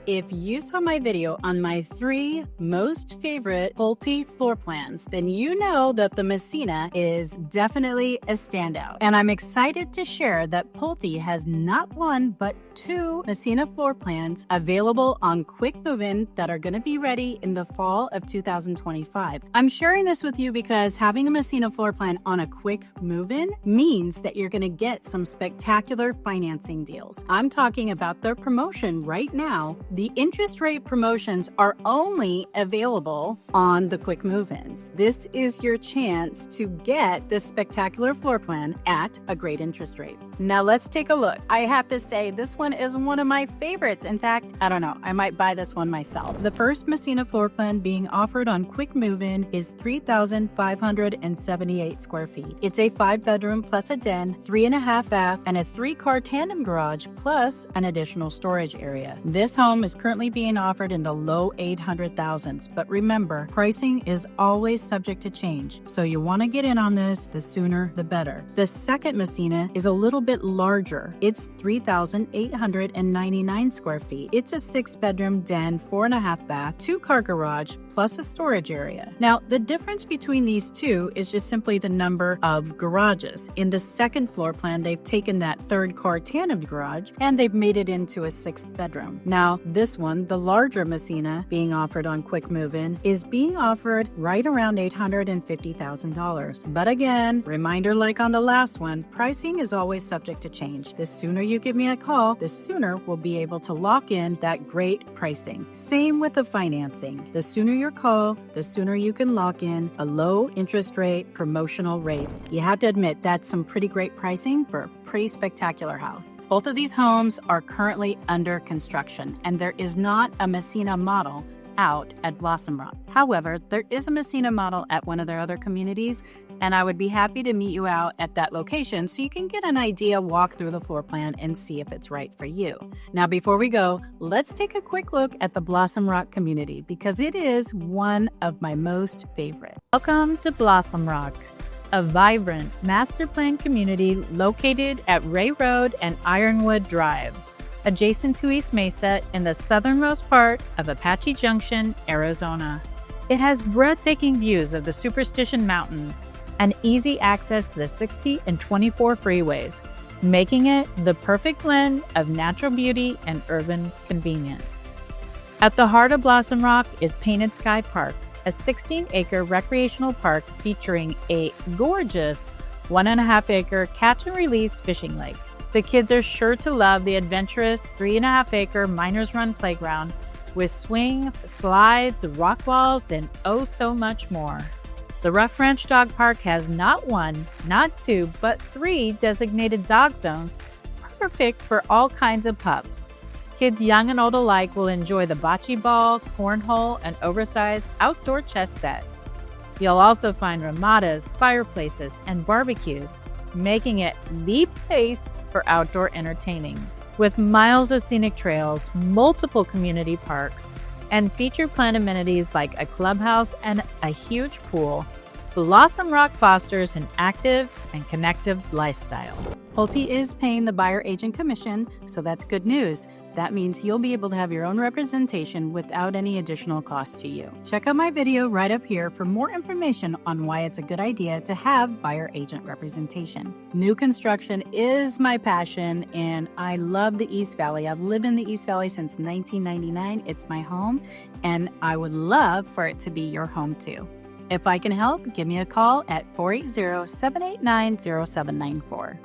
If you saw my video on my 3 most favorite Pulte floor plans, then you know that the Messina is definitely a standout. And I'm excited to share that Pulte has not 1, but 2 Messina floor plans available on quick move-in that are going to be ready in the fall of 2025. I'm sharing this with you because having a Messina floor plan on a quick move-in means that you're going to get some spectacular financing deals. I'm talking about their promotion right now. The interest rate promotions are only available on the quick move-ins. This is your chance to get this spectacular floor plan at a great interest rate. Now let's take a look. I have to say this one is one of my favorites. In fact, I don't know, I might buy this one myself. The first Messina floor plan being offered on quick move-in is 3,578 square feet. It's a 5-bedroom plus a den, 3.5 bath, and a 3-car tandem garage plus an additional storage area. This home is currently being offered in the low 800,000s, but remember, pricing is always subject to change, so you want to get in on this, the sooner the better. The second Messina is a little bit larger. It's 3,899 square feet. It's a 6-bedroom den, 4.5 bath, 2-car garage, plus a storage area. Now, the difference between these two is just simply the number of garages. In the second floor plan, they've taken that 3rd-car tandem garage and they've made it into a 6th bedroom. Now, this one, the larger Messina being offered on quick move-in, is being offered right around $850,000. But again, reminder like on the last one, pricing is always subject to change. The sooner you give me a call, the sooner we'll be able to lock in that great pricing. Same with the financing. The sooner you call, the sooner you can lock in a low interest rate, promotional rate. You have to admit that's some pretty great pricing for a pretty spectacular house. Both of these homes are currently under construction, and there is not a Messina model out at Blossom Rock. However, there is a Messina model at one of their other communities, and I would be happy to meet you out at that location so you can get an idea, walk through the floor plan, and see if it's right for you. Now, before we go, let's take a quick look at the Blossom Rock community because it is one of my most favorite. Welcome to Blossom Rock, a vibrant master plan community located at Ray Road and Ironwood Drive, adjacent to East Mesa in the southernmost part of Apache Junction, Arizona. It has breathtaking views of the Superstition Mountains and easy access to the 60 and 24 freeways, making it the perfect blend of natural beauty and urban convenience. At the heart of Blossom Rock is Painted Sky Park, a 16-acre recreational park featuring a gorgeous 1.5-acre catch-and-release fishing lake. The kids are sure to love the adventurous 3.5-acre Miners Run playground with swings, slides, rock walls, and oh so much more. The Rough Ranch Dog Park has not 1, not 2, but 3 designated dog zones, perfect for all kinds of pups. Kids young and old alike will enjoy the bocce ball, cornhole, and oversized outdoor chess set. You'll also find ramadas, fireplaces, and barbecues, making it the place for outdoor entertaining. With miles of scenic trails, multiple community parks, and feature-planned amenities like a clubhouse and a huge pool, Blossom Rock fosters an active and connective lifestyle. Pulte is paying the buyer agent commission, so that's good news. That means you'll be able to have your own representation without any additional cost to you. Check out my video right up here for more information on why it's a good idea to have buyer agent representation. New construction is my passion, and I love the East Valley. I've lived in the East Valley since 1999. It's my home, and I would love for it to be your home too. If I can help, give me a call at 480-789-0794.